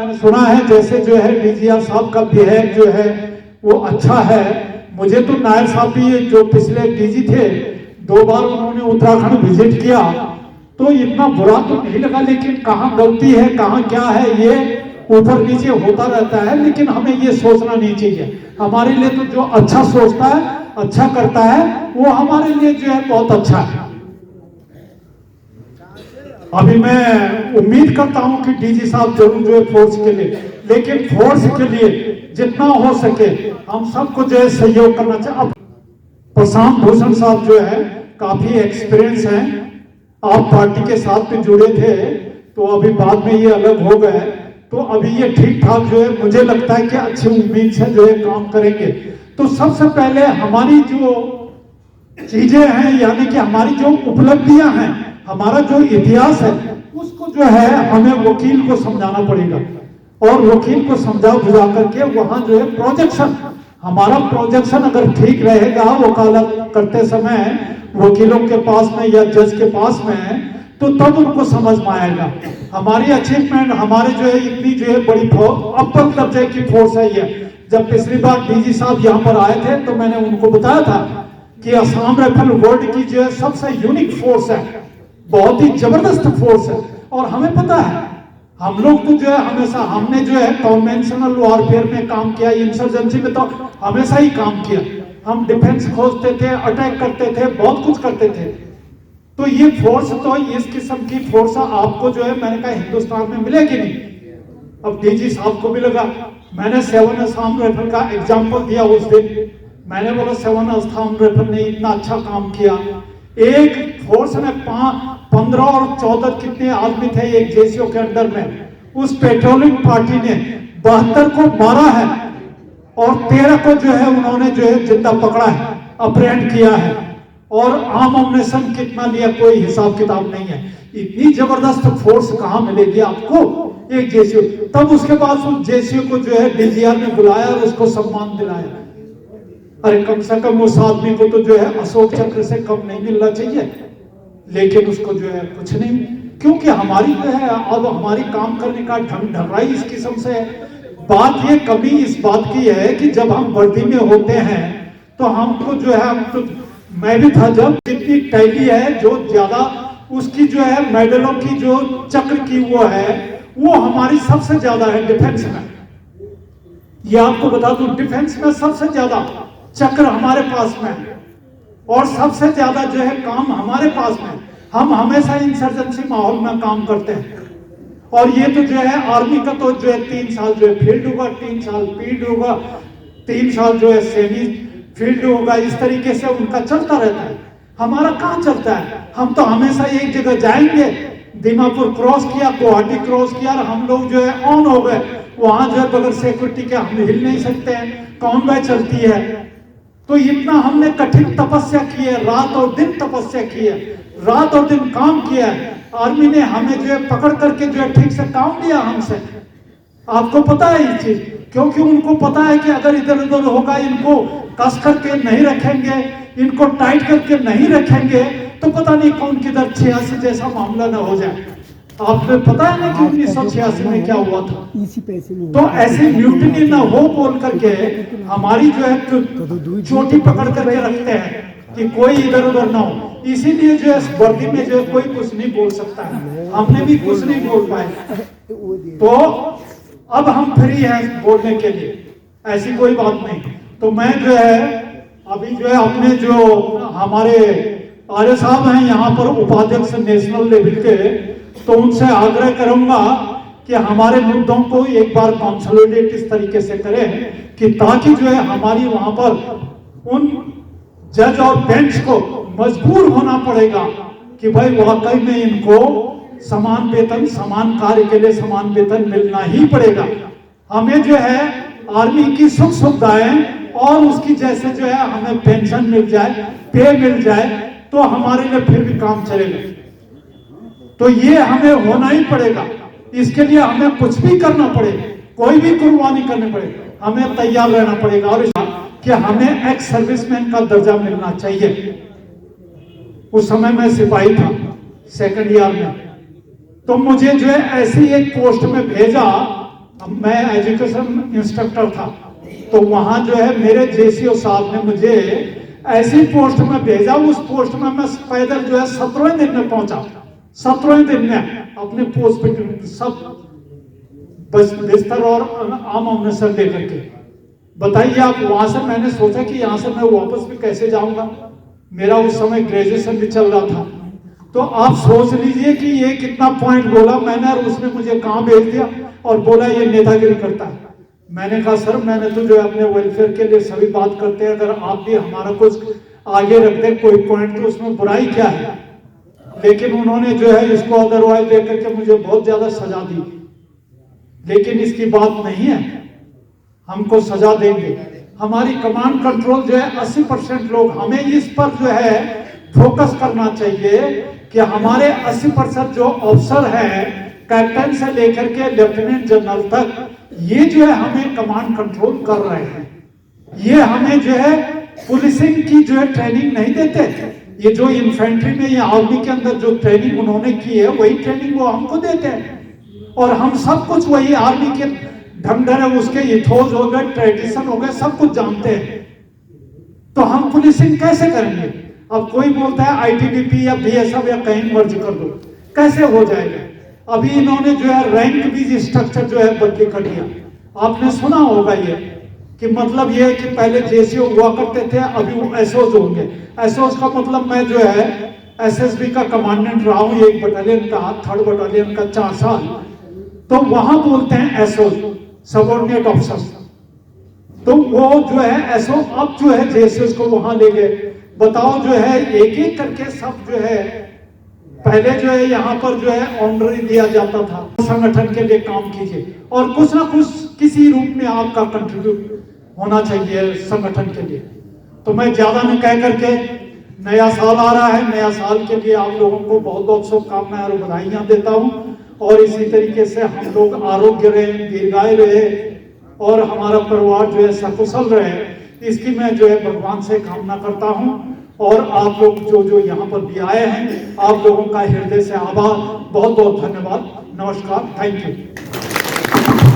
मैंने सुना है जैसे जो है डीजीआर साहब का बिहेव जो है वो अच्छा है। मुझे तो नायर साहब भी जो पिछले डीजी थे 2 बार उन्होंने उत्तराखंड विजिट किया तो इतना बुरा तो नहीं लगा, लेकिन कहाँ गलती है कहाँ क्या है ये ऊपर नीचे होता रहता है। लेकिन हमें ये सोचना नहीं चाहिए, हमारे लिए तो जो अच्छा सोचता है अच्छा करता है वो हमारे लिए जो है बहुत अच्छा है। अभी मैं उम्मीद करता हूं कि डीजी साहब जरूर जो है फोर्स के लिए, लेकिन फोर्स के लिए जितना हो सके हम सबको जो है सहयोग करना चाहिए। अब प्रशांत भूषण साहब जो है काफी एक्सपीरियंस हैं, आप पार्टी के साथ में जुड़े थे तो अभी बाद में ये अलग हो गए, तो अभी ये ठीक ठाक जो है मुझे लगता है कि अच्छी उम्मीद से जो है काम करेंगे। तो सबसे पहले हमारी जो चीजें हैं यानी कि हमारी जो उपलब्धियां हैं, हमारा जो इतिहास है उसको जो है हमें वकील को समझाना पड़ेगा और वकील को समझा बुझा करके वहां जो है प्रोजेक्शन, हमारा प्रोजेक्शन अगर ठीक रहेगा वकालत करते समय वकीलों के पास में या जज के पास में, तो तब उनको समझ में आएगा। हमारी अचीवमेंट हमारे जो है इतनी जो है बड़ी अपर दर्जे की फोर्स है ये। जब पिछली बार डीजी साहब यहाँ पर आए थे तो मैंने उनको बताया था कि असम राइफल वर्ल्ड की जो है सबसे यूनिक फोर्स है, बहुत ही जबरदस्त फोर्स है। और हमें पता है हम लोग तो जो है हमेशा हमने जो है कन्वेंशनल वॉरफेयर में काम किया, इंसर्जेंसी में तो हमेशा ही काम किया। हम डिफेंस खोजते थे, अटैक करते थे, बहुत कुछ करते थे। तो ये फोर्स तो इस किस्म की फोर्स आपको जो है मैंने कहा हिंदुस्तान में मिलेगी नहीं। अब डीजी साहब को भी लगा, मैंने 7 असम राइफल का एग्जाम्पल दिया उस दिन, मैंने बोला 7 असम राइफल ने इतना अच्छा काम किया, एक फोर्स में 15 और 14 कितने आदमी थे एक जेसीओ के अंडर में, उस पेट्रोलिंग पार्टी ने 72 को मारा है और 13 को जो है उन्होंने जो है जिंदा पकड़ा है, अप्रेंड किया है, और आम अमनेशन कितना लिया कोई हिसाब किताब नहीं है। इतनी जबरदस्त फोर्स कहां मिलेगी आपको एक जेसीओ। तब उसके बाद उस जेसीओ को जो है डीजीआर ने बुलाया और उसको सम्मान दिलाया। अरे कम से कम उस आदमी को तो जो है अशोक चक्र से कम नहीं मिलना चाहिए, लेकिन उसको जो है कुछ नहीं, क्योंकि हमारी जो है अब हमारी काम करने का ढंग ढर्राई इस किस्म से है। बात ये कमी इस बात की है कि जब हम वर्दी में होते हैं तो हमको जो है हम तो, मैं भी था जब, कितनी टैली है जो ज्यादा उसकी जो है मेडलों की जो चक्र की वो है वो हमारी सबसे ज्यादा है डिफेंस में। ये आपको बता दूं डिफेंस में सबसे ज्यादा चक्र हमारे पास में है और सबसे ज्यादा जो है काम हमारे पास में। हम हमेशा इंसर्जेंसी माहौल में काम करते हैं और ये तो जो है आर्मी का तो जो है 3 साल जो है फील्ड होगा, 3 साल फील्ड होगा, 3 साल जो है सेमी फील्ड होगा, इस तरीके से उनका चलता रहता है। हमारा कहाँ चलता है, हम तो हमेशा एक जगह जाएंगे, दीमापुर क्रॉस किया, गुवाहाटी क्रॉस किया और हम लोग जो है ऑन हो गए, वहां जो है बगैर सिक्योरिटी के हम हिल नहीं सकते हैं, कॉन्वॉय चलती है। तो इतना हमने कठिन तपस्या की है, रात और दिन तपस्या की है, रात और दिन काम किया है। आर्मी ने हमें जो है पकड़ करके जो है ठीक से काम लिया हमसे, आपको पता है ये चीज, क्योंकि उनको पता है कि अगर इधर उधर होगा, इनको कस करके नहीं रखेंगे, इनको टाइट करके नहीं रखेंगे तो पता नहीं कौन किधर 86 जैसा मामला न हो जाए। आपको पता है ना कि 1986 में क्या हुआ था, तो ऐसी म्यूटिनी ना हो बोल करके हमारी जो है चोटी पकड़ करके रखते हैं कि कोई इधर उधर ना हो। इसीलिए जो है वर्दी में जो है कोई कुछ नहीं बोल सकता है, हमने भी कुछ नहीं बोल पाए। तो अब हम फ्री हैं बोलने के लिए, ऐसी कोई बात नहीं। तो मैं जो है अभी जो है अपने जो हमारे आर्य साहब हैं यहाँ पर उपाध्यक्ष नेशनल लेवल के, तो उनसे आग्रह करूंगा कि हमारे मुद्दों को एक बार कंसोलिडेट इस तरीके से करें कि ताकि जो है हमारी वहां पर उन जज और बेंच को मजबूर होना पड़ेगा कि भाई वाकई में इनको समान वेतन, समान कार्य के लिए समान वेतन मिलना ही पड़ेगा। हमें जो है आर्मी की सुख सुविधाएं और उसकी जैसे जो है हमें पेंशन मिल जाए, पे मिल जाए, तो हमारे लिए फिर भी काम चलेगा। तो ये हमें होना ही पड़ेगा, इसके लिए हमें कुछ भी करना पड़ेगा, कोई भी कुर्बानी करनी पड़ेगा, हमें तैयार रहना पड़ेगा। और कि हमें एक्स सर्विसमैन का दर्जा मिलना चाहिए। उस समय मैं सिपाही था 2nd ईयर में, तो मुझे जो है ऐसी एक पोस्ट में भेजा मैं एजुकेशन इंस्ट्रक्टर था, तो वहां जो है मेरे जेसीओ साहब ने मुझे ऐसी पोस्ट में भेजा, उस पोस्ट में मैं पैदल जो है 17वें दिन में पहुंचा। 17वें दिन में अपने पोस्ट पे सब बिस्तर और आम अमृतसर लेकर के, बताइए आप। वहां से मैंने सोचा कि यहाँ से मैं वापस भी कैसे जाऊंगा, मेरा उस समय ग्रेजुएशन भी चल रहा था। तो आप सोच लीजिए कि ये कितना पॉइंट बोला मैंने, और उसने मुझे कहाँ भेज दिया और बोला ये नेतागिरी करता है। मैंने कहा सर, मैंने तो जो है अपने वेलफेयर के लिए सभी बात करते हैं, अगर आप भी हमारा कुछ आगे रख दें कोई पॉइंट तो उसमें बुराई क्या है। लेकिन उन्होंने जो है इसको अदरवाइज देकर के मुझे बहुत ज्यादा सजा दी। लेकिन इसकी बात नहीं है, हमको सजा देंगे। हमारी कमांड कंट्रोल जो है 80% लोग, हमें इस पर जो है फोकस करना चाहिए कि हमारे 80% जो अफसर हैं, कैप्टन से लेकर के लेफ्टिनेंट जनरल तक, ये जो है हमें कमांड कंट्रोल कर रहे हैं। ये हमें जो है पुलिसिंग की जो है ट्रेनिंग नहीं देते। ये जो इन्फेंट्री में या आर्मी के अंदर जो ट्रेनिंग उन्होंने की है, वही ट्रेनिंग वो हमको देते हैं। और हम सब कुछ वही आर्मी के ढंग है, उसके इथोस हो गए, ट्रेडिशन हो गए, सब कुछ जानते हैं। तो हम पुलिसिंग कैसे करेंगे? अब कोई बोलता है आईटीबीपी या बीएसएफ या कहीं मर्ज कर दो, कैसे हो जाएगा? अभी इन्होंने जो है रैंक भी स्ट्रक्चर जो है बदली कर दिया। आपने सुना होगा ये कि मतलब ये है कि पहले जेसीओ हुआ करते थे, अभी वो एसओज होंगे। एसओज का मतलब मैं जो है एसएसबी का कमांडेंट रहा हूं, एक बटालियन का, 3rd बटालियन का 4 साल। तो वहां बोलते हैं एसओज, सबऑर्डिनेट ऑफिसर्स। तो वो जो है एसओ अब जो है जेसीओज को वहां ले गए। बताओ जो है एक एक करके सब जो है, पहले जो है यहाँ पर जो है ऑनररी दिया जाता था, संगठन के लिए काम कीजिए और कुछ ना कुछ किसी रूप में आपका कंट्रीब्यूट होना चाहिए संगठन के लिए। तो मैं ज्यादा नहीं कह करके, नया साल आ रहा है, नया साल के लिए आप लोगों को बहुत बहुत शुभकामनाएं और बधाइयां देता हूं। और इसी तरीके से हम लोग आरोग्य रहे, दीर्घायु रहे और हमारा परिवार जो है सकुशल रहे, इसकी मैं जो है भगवान से कामना करता हूं। और आप लोग जो यहाँ पर भी आए हैं, आप लोगों का हृदय से आभार, बहुत बहुत धन्यवाद, नमस्कार, थैंक यू।